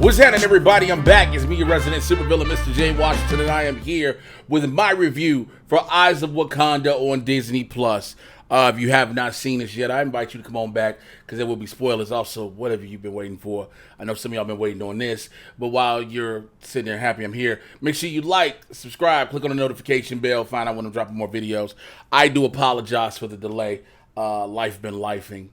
What's happening, everybody? I'm back. It's me, your resident supervillain, Mr. J. Washington, and I am here with my review for Eyes of Wakanda on Disney+. If you have not seen this yet, I invite you to come on back because there will be spoilers. Also, whatever you've been waiting for. I know some of y'all been waiting on this, but while you're sitting there happy I'm here, make sure you like, subscribe, click on the notification bell, find out when I'm dropping more videos. I do apologize for the delay. Life been lifing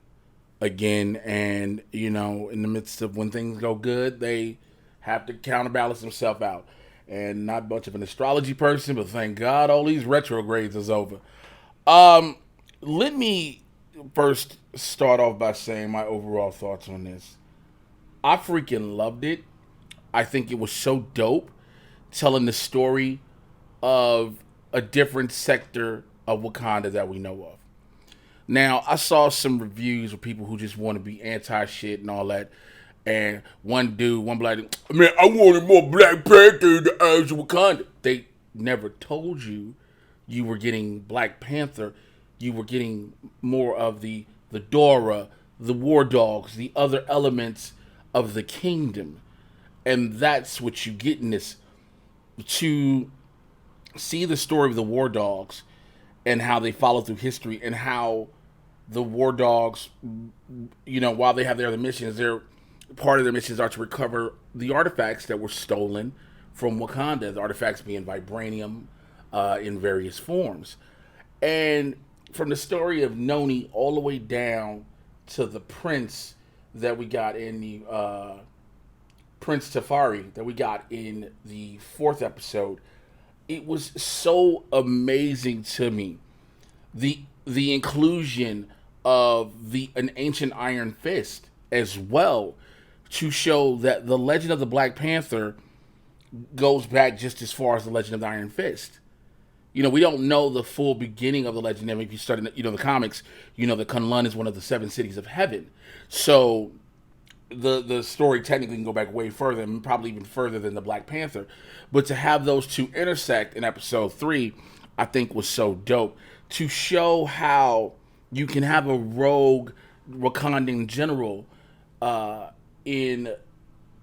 again, and you know, in the midst of when things go good, they have to counterbalance themselves out. And not much of an astrology person, but thank God all these retrogrades is over. Let me first start off by saying my overall thoughts on this. I freaking loved it. I think it was so dope, telling the story of a different sector of Wakanda that we know of. Now, I saw some reviews of people who just want to be anti-shit and all that. And one black dude, man, I wanted more Black Panther than Eyes of Wakanda. They never told you you were getting Black Panther. You were getting more of the Dora, the War Dogs, the other elements of the kingdom. And that's what you get in this. To see the story of the War Dogs and how they follow through history and how the War Dogs, you know, while they have their other missions, part of their missions are to recover the artifacts that were stolen from Wakanda, the artifacts being vibranium in various forms. And from the story of Noni all the way down to the prince that we got in the Prince Tafari that we got in the 4th episode, it was so amazing to me. The inclusion of an ancient Iron Fist as well, to show that the legend of the Black Panther goes back just as far as the legend of the Iron Fist. You know, we don't know the full beginning of the legend. If you study, the comics, you know that Kunlun is one of the 7 cities of heaven. So the story technically can go back way further, and probably even further than the Black Panther. But to have those two intersect in episode 3, I think was so dope. To show how you can have a rogue Wakandan general in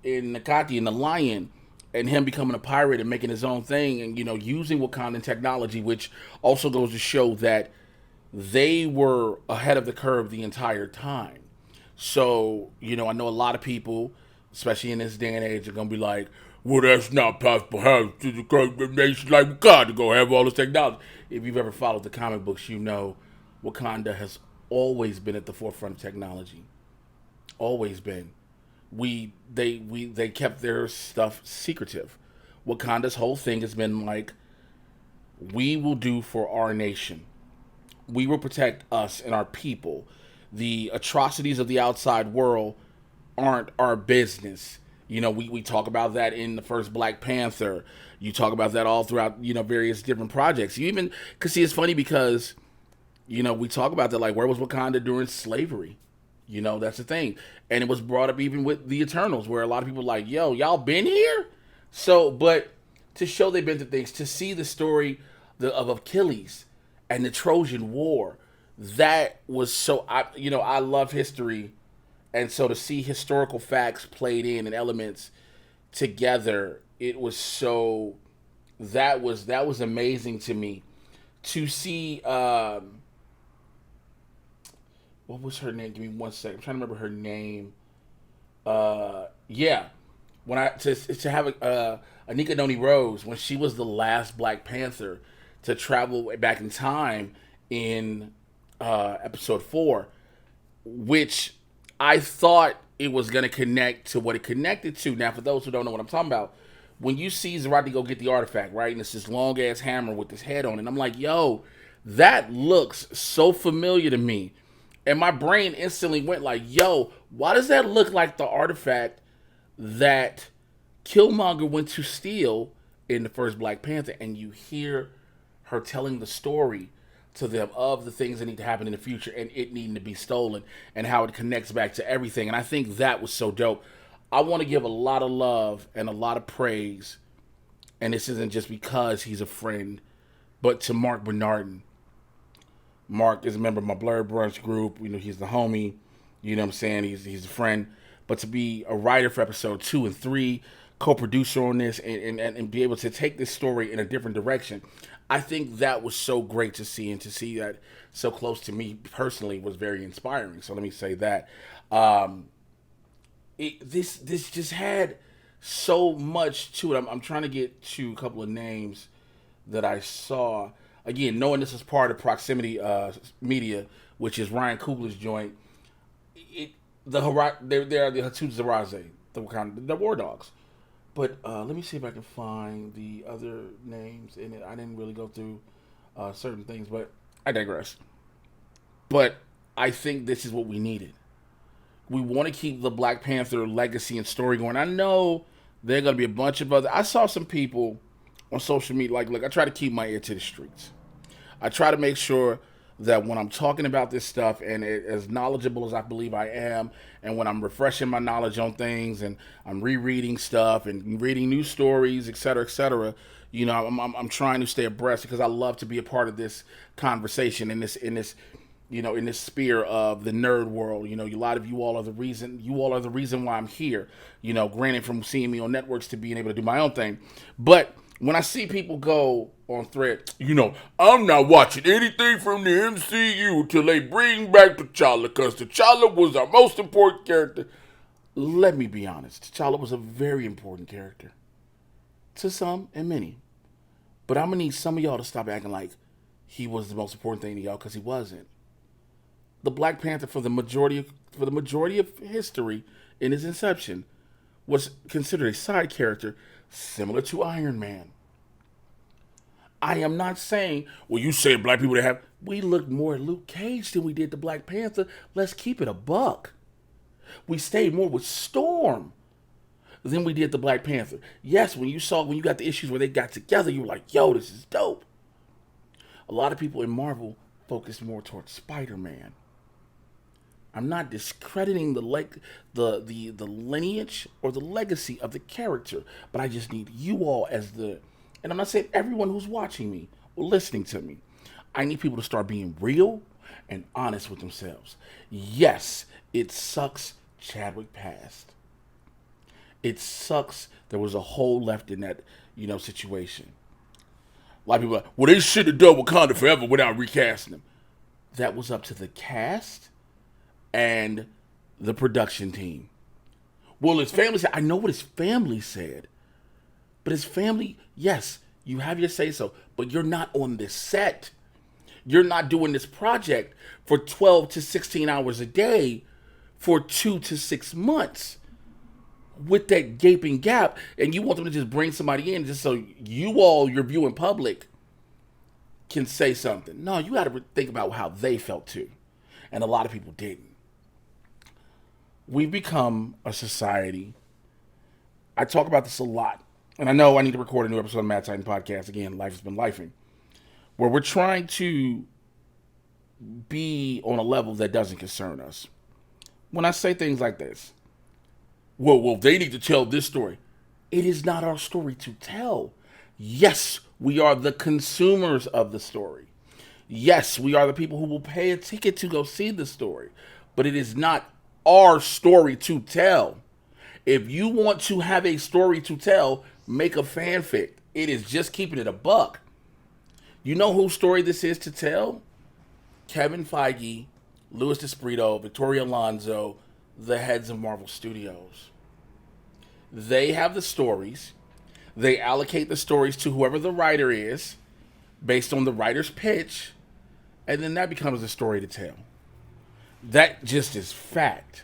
Nakati, in the Lion, and him becoming a pirate and making his own thing, and using Wakandan technology, which also goes to show that they were ahead of the curve the entire time. So, I know a lot of people, especially in this day and age, are gonna be like, well, that's not possible. How did a nation like Wakanda go have all this technology? If you've ever followed the comic books, you know Wakanda has always been at the forefront of technology. Always been. They kept their stuff secretive. Wakanda's whole thing has been like, we will do for our nation. We will protect us and our people. The atrocities of the outside world aren't our business. We talk about that in the first Black Panther. You talk about that all throughout, various different projects. You even, cause see, it's funny because, we talk about that, like, where was Wakanda during slavery? That's the thing. And it was brought up even with the Eternals, where a lot of people are like, yo, y'all been here? So, but to show they've been to things, to see the story of Achilles and the Trojan War, that was so, I love history. And so to see historical facts played in and elements together, it was so, that was amazing to me. To see, what was her name? Give me 1 second. I'm trying to remember her name. Yeah. When to have Anika Noni Rose, when she was the last Black Panther to travel back in time in episode 4, which I thought it was going to connect to what it connected to. Now, for those who don't know what I'm talking about, when you see Zarate go get the artifact, right, and it's this long-ass hammer with this head on it, I'm like, yo, that looks so familiar to me. And my brain instantly went like, yo, why does that look like the artifact that Killmonger went to steal in the first Black Panther? And you hear her telling the story to them of the things that need to happen in the future and it needing to be stolen and how it connects back to everything. And I think that was so dope. I want to give a lot of love and a lot of praise, and this isn't just because he's a friend, but to Mark Bernardin. Mark is a member of my Blurred Brunch group. He's the homie. You know what I'm saying? He's a friend. but to be a writer for episode 2 and 3, co-producer on this, and be able to take this story in a different direction, I think that was so great to see, and to see that so close to me personally was very inspiring. So let me say that. This just had so much to it. I'm trying to get to a couple of names that I saw. Again, knowing this is part of Proximity Media, which is Ryan Coogler's joint. They're the Hatuts Zaraze, the War Dogs. But let me see if I can find the other names in it. I didn't really go through certain things, but I digress. But I think this is what we needed. We want to keep the Black Panther legacy and story going. I know there are going to be a bunch of other... I saw some people on social media, like, look, I try to keep my ear to the streets. I try to make sure that when I'm talking about this stuff, and as knowledgeable as I believe I am, and when I'm refreshing my knowledge on things, and I'm rereading stuff and reading new stories, et cetera, you know, I'm trying to stay abreast, because I love to be a part of this conversation in this you know, in this sphere of the nerd world. You know, a lot of you all are the reason why I'm here. You know, granted, from seeing me on networks to being able to do my own thing. But when I see people go on thread, you know, I'm not watching anything from the MCU till they bring back T'Challa, because T'Challa was our most important character. Let me be honest. T'Challa was a very important character. To some and many. But I'm going to need some of y'all to stop acting like he was the most important thing to y'all, because he wasn't. The Black Panther, for the majority of history in his inception, was considered a side character similar to Iron Man. I am not saying, well, you say black people that have... We looked more at Luke Cage than we did the Black Panther. Let's keep it a buck. We stayed more with Storm than we did the Black Panther. Yes, when you got the issues where they got together, you were like, yo, this is dope. A lot of people in Marvel focused more towards Spider-Man. I'm not discrediting the lineage or the legacy of the character, but I just need you all as the... And I'm not saying everyone who's watching me or listening to me. I need people to start being real and honest with themselves. Yes, it sucks Chadwick passed. It sucks there was a hole left in that, you know, situation. A lot of people are like, well, they should have done Wakanda forever without recasting him. That was up to the cast and the production team. Well, his family said, I know what his family said. But his family, yes, you have your say-so, but you're not on this set. You're not doing this project for 12 to 16 hours a day for 2 to 6 months with that gaping gap, and you want them to just bring somebody in just so your viewing public, can say something. No, you got to think about how they felt too. And a lot of people didn't. We've become a society. I talk about this a lot. And I know I need to record a new episode of Mad Titan Podcast. Again, life has been lifing. Where we're trying to be on a level that doesn't concern us. When I say things like this, well, they need to tell this story. It is not our story to tell. Yes, we are the consumers of the story. Yes, we are the people who will pay a ticket to go see the story. But it is not our story to tell. If you want to have a story to tell, make a fanfic. It is just keeping it a buck. You know whose story this is to tell? Kevin Feige, Louis D'Esprito, Victoria Alonso, the heads of Marvel Studios. They have the stories. They allocate the stories to whoever the writer is based on the writer's pitch, and then that becomes a story to tell. That just is fact.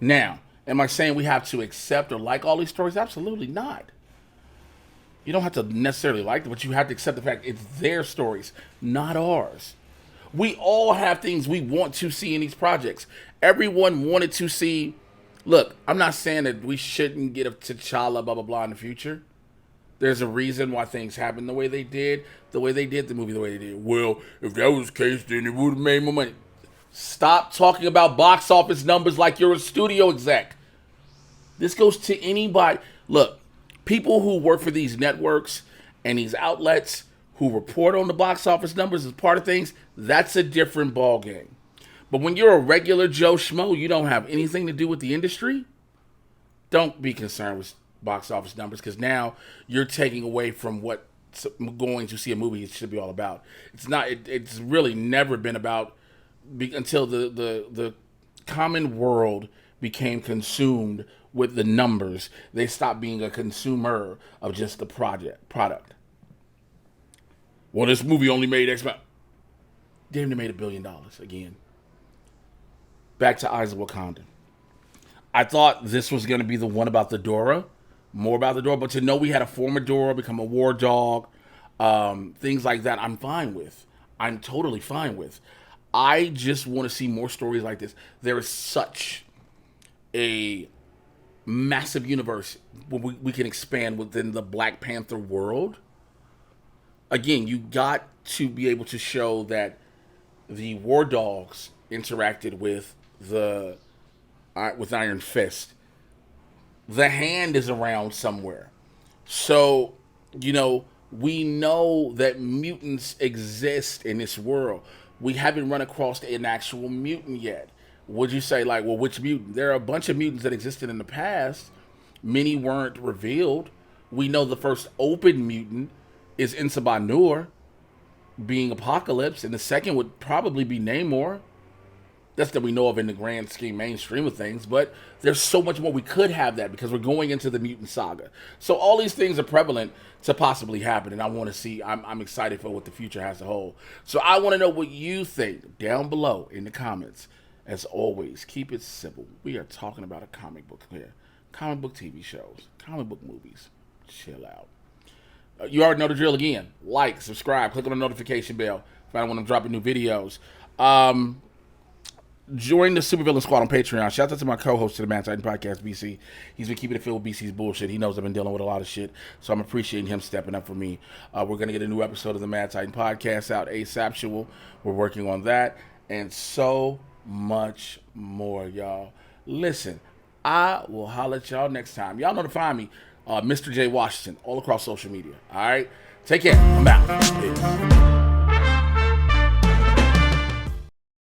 Now, am I saying we have to accept or like all these stories? Absolutely not. You don't have to necessarily like them, but you have to accept the fact it's their stories, not ours. We all have things we want to see in these projects. Everyone wanted to see... Look, I'm not saying that we shouldn't get a T'Challa, blah, blah, blah in the future. There's a reason why things happened the way they did the movie the way they did. Well, if that was the case, then it would have made more money. Stop talking about box office numbers like you're a studio exec. This goes to anybody. Look, people who work for these networks and these outlets who report on the box office numbers as part of things, that's a different ballgame. But when you're a regular Joe Schmo, you don't have anything to do with the industry, don't be concerned with box office numbers, because now you're taking away from what going to see a movie should be all about. It's not. It's really never been about until the common world became consumed with the numbers. They stopped being a consumer of just the product. Well, this movie only made X amount. Damn, they made $1 billion again. Back to Eyes of Wakanda. I thought this was going to be the one about the Dora, more about the Dora, but to know we had a former Dora become a war dog, things like that, I'm fine with. I'm totally fine with. I just want to see more stories like this. There is such a massive universe we can expand within the Black Panther world. Again, you got to be able to show that the war dogs interacted with Iron Fist. The hand is around somewhere. So, we know that mutants exist in this world. We haven't run across an actual mutant yet. Would you say, like, well, which mutant? There are a bunch of mutants that existed in the past. Many weren't revealed. We know the first open mutant is Insabanur, being Apocalypse, and the second would probably be Namor. That's that we know of in the grand scheme, mainstream of things, but there's so much more. We could have that because we're going into the mutant saga. So all these things are prevalent to possibly happen, and I want to see, I'm excited for what the future has to hold. So I want to know what you think down below in the comments. As always, keep it simple. We are talking about a comic book here. Comic book TV shows, comic book movies. Chill out. You already know the drill again. Like, subscribe, click on the notification bell. Find out when I'm dropping new videos. Join the Supervillain Squad on Patreon. Shout out to my co-host to the Mad Titan Podcast, BC. He's been keeping it filled with BC's bullshit. He knows I've been dealing with a lot of shit, so I'm appreciating him stepping up for me. We're going to get a new episode of the Mad Titan Podcast out ASAP. We're working on that, and so much more, y'all. Listen, I will holler at y'all next time. Y'all know to find me, Mr. J Washington, all across social media. All right? Take care. I'm out. Peace.